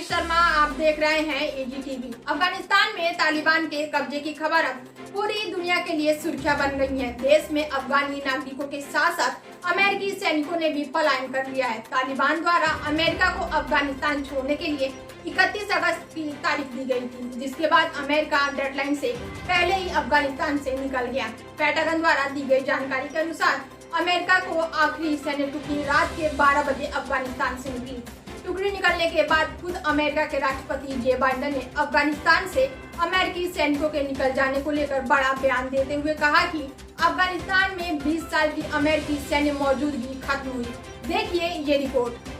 मनीष शर्मा, आप देख रहे हैं एजीटीवी। अफगानिस्तान में तालिबान के कब्जे की खबर अब पूरी दुनिया के लिए सुर्खियां बन गई है। देश में अफगानी नागरिकों के साथ साथ अमेरिकी सैनिकों ने भी पलायन कर लिया है। तालिबान द्वारा अमेरिका को अफगानिस्तान छोड़ने के लिए 31 अगस्त की तारीख दी गई थी, जिसके बाद अमेरिका डेडलाइन से पहले ही अफगानिस्तान से निकल गया। पेंटागन द्वारा दी गई जानकारी के अनुसार अमेरिका को आखिरी सैन्य टुकड़ी रात के 12 बजे अफगानिस्तान से निकली। टुकड़ी निकलने के बाद खुद अमेरिका के राष्ट्रपति जे बाइडेन ने अफगानिस्तान से अमेरिकी सैनिकों के निकल जाने को लेकर बड़ा बयान देते हुए कहा कि अफगानिस्तान में 20 साल की अमेरिकी सैन्य मौजूदगी खत्म हुई। देखिए ये रिपोर्ट।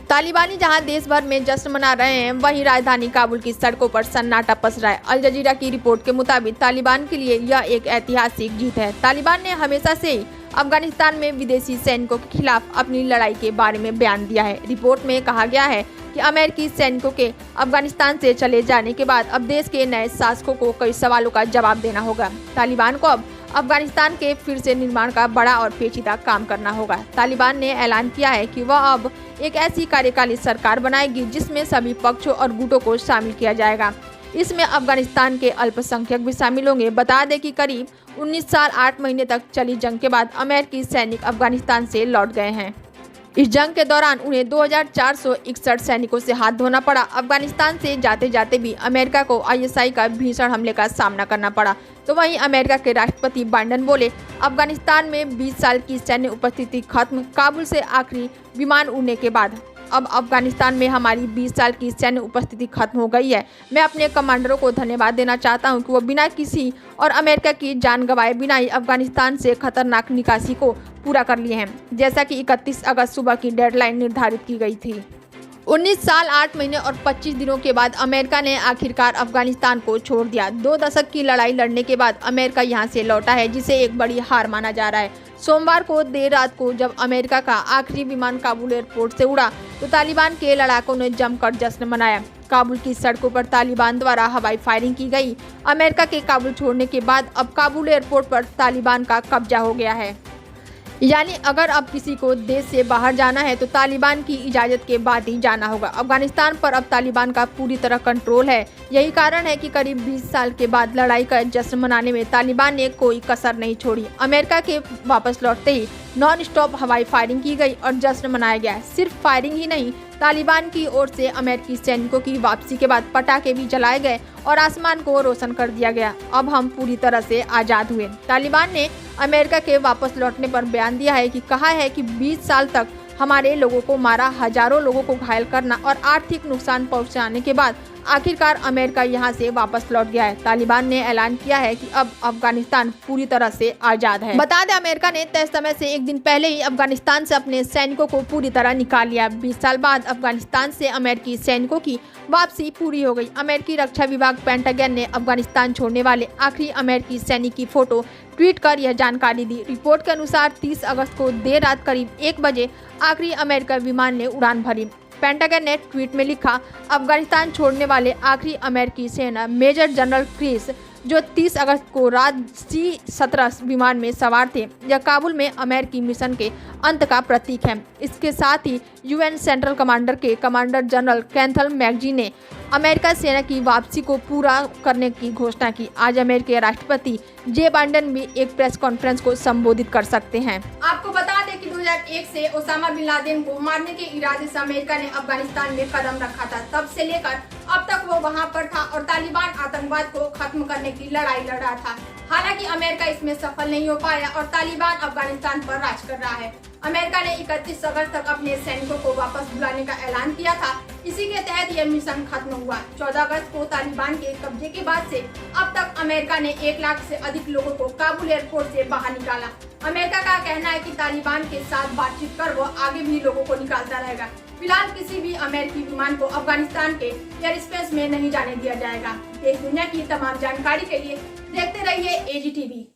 तालिबानी जहां देश भर में जश्न मना रहे हैं, वहीं राजधानी काबुल की सड़कों पर सन्नाटा पसरा है। अल जजीरा की रिपोर्ट के मुताबिक तालिबान के लिए यह एक ऐतिहासिक जीत है। तालिबान ने हमेशा से ही अफगानिस्तान में विदेशी सैनिकों के खिलाफ अपनी लड़ाई के बारे में बयान दिया है। रिपोर्ट में कहा गया है कि अमेरिकी सैनिकों के अफगानिस्तान से चले जाने के बाद अब देश के नए शासकों को कई सवालों का जवाब देना होगा। तालिबान को अब अफगानिस्तान के फिर से निर्माण का बड़ा और पेचीदा काम करना होगा। तालिबान ने ऐलान किया है कि वह अब एक ऐसी कार्यकाली सरकार बनाएगी जिसमें सभी पक्षों और गुटों को शामिल किया जाएगा। इसमें अफगानिस्तान के अल्पसंख्यक भी शामिल होंगे। बता दें कि करीब 19 साल 8 महीने तक चली जंग के बाद अमेरिकी सैनिक अफगानिस्तान से लौट गए हैं। इस जंग के दौरान उन्हें 2461 सैनिकों से हाथ धोना पड़ा। अफगानिस्तान से जाते जाते भी अमेरिका को आईएसआई का भीषण हमले का सामना करना पड़ा। तो वहीं अमेरिका के राष्ट्रपति बाइडेन बोले, अफगानिस्तान में 20 साल की सैन्य उपस्थिति खत्म। काबुल से आखिरी विमान उड़ने के बाद अब अफगानिस्तान में हमारी 20 साल की सैन्य उपस्थिति खत्म हो गई है। मैं अपने कमांडरों को धन्यवाद देना चाहता हूं कि वो बिना किसी और अमेरिका की जान गंवाए बिना ही अफगानिस्तान से खतरनाक निकासी को पूरा कर लिए हैं, जैसा कि 31 अगस्त सुबह की डेडलाइन निर्धारित की गई थी। 19 साल 8 महीने और 25 दिनों के बाद अमेरिका ने आखिरकार अफगानिस्तान को छोड़ दिया। 2 दशक की लड़ाई लड़ने के बाद अमेरिका यहां से लौटा है, जिसे एक बड़ी हार माना जा रहा है। सोमवार को देर रात को जब अमेरिका का आखिरी विमान काबुल एयरपोर्ट से उड़ा तो तालिबान के लड़ाकों ने जमकर जश्न मनाया। काबुल की सड़कों पर तालिबान द्वारा हवाई फायरिंग की गई। अमेरिका के काबुल छोड़ने के बाद अब काबुल एयरपोर्ट पर तालिबान का कब्जा हो गया है। यानी अगर अब किसी को देश से बाहर जाना है तो तालिबान की इजाज़त के बाद ही जाना होगा। अफगानिस्तान पर अब तालिबान का पूरी तरह कंट्रोल है। यही कारण है कि करीब 20 साल के बाद लड़ाई का जश्न मनाने में तालिबान ने कोई कसर नहीं छोड़ी। अमेरिका के वापस लौटते ही नॉन स्टॉप हवाई फायरिंग की गई और जश्न मनाया गया। सिर्फ फायरिंग ही नहीं, तालिबान की ओर से अमेरिकी सैनिकों की वापसी के बाद पटाखे भी जलाए गए और आसमान को रोशन कर दिया गया। अब हम पूरी तरह से आज़ाद हुए। तालिबान ने अमेरिका के वापस लौटने पर बयान दिया है कि कहा है कि 20 साल तक हमारे लोगों को मारा, हजारों लोगों को घायल करना और आर्थिक नुकसान पहुंचाने के बाद आखिरकार अमेरिका यहां से वापस लौट गया है। तालिबान ने ऐलान किया है कि अब अफगानिस्तान पूरी तरह से आज़ाद है। बता दें, अमेरिका ने तय समय से एक दिन पहले ही अफगानिस्तान से अपने सैनिकों को पूरी तरह निकाल लिया। 20 साल बाद अफगानिस्तान से अमेरिकी सैनिकों की वापसी पूरी हो गई। अमेरिकी रक्षा विभाग पेंटागन ने अफगानिस्तान छोड़ने वाले आखिरी अमेरिकी सैनिक की फोटो ट्वीट कर यह जानकारी दी। रिपोर्ट के अनुसार 30 अगस्त को देर रात करीब 1 बजे आखिरी अमेरिका विमान ने उड़ान भरी। पेंटागन ने ट्वीट में लिखा, अफगानिस्तान छोड़ने वाले आखिरी अमेरिकी सेना मेजर जनरल क्रिस, जो 30 अगस्त को रात C-17 विमान में सवार थे, यह काबुल में अमेरिकी मिशन के अंत का प्रतीक है। इसके साथ ही यूएन सेंट्रल कमांडर के कमांडर जनरल कैंथल मैकजी ने अमेरिका सेना की वापसी को पूरा करने की घोषणा की। आज अमेरिकी राष्ट्रपति जे बाइडेन भी एक प्रेस कॉन्फ्रेंस को संबोधित कर सकते हैं। आपको बता दें कि 2001 से ओसामा बिन लादेन को मारने के इरादे से अमेरिका ने अफगानिस्तान में कदम रखा था। तब से लेकर अब तक वो वहां पर था और तालिबान आतंकवाद को खत्म करने की लड़ाई लड़ रहा था। हालांकि अमेरिका इसमें सफल नहीं हो पाया और तालिबान अफगानिस्तान पर राज कर रहा है। अमेरिका ने 31 अगस्त तक अपने सैनिकों को वापस बुलाने का ऐलान किया था। इसी के तहत यह मिशन खत्म हुआ। 14 अगस्त को तालिबान के कब्जे के बाद से अब तक अमेरिका ने 1 लाख से अधिक लोगों को काबुल एयरपोर्ट से बाहर निकाला। अमेरिका का कहना है कि तालिबान के साथ बातचीत कर वो आगे भी लोगों को निकालता रहेगा। फिलहाल किसी भी अमेरिकी विमान को अफगानिस्तान के एयर स्पेस में नहीं जाने दिया जाएगा। देश दुनिया की तमाम जानकारी के लिए देखते रहिए एजीटीवी।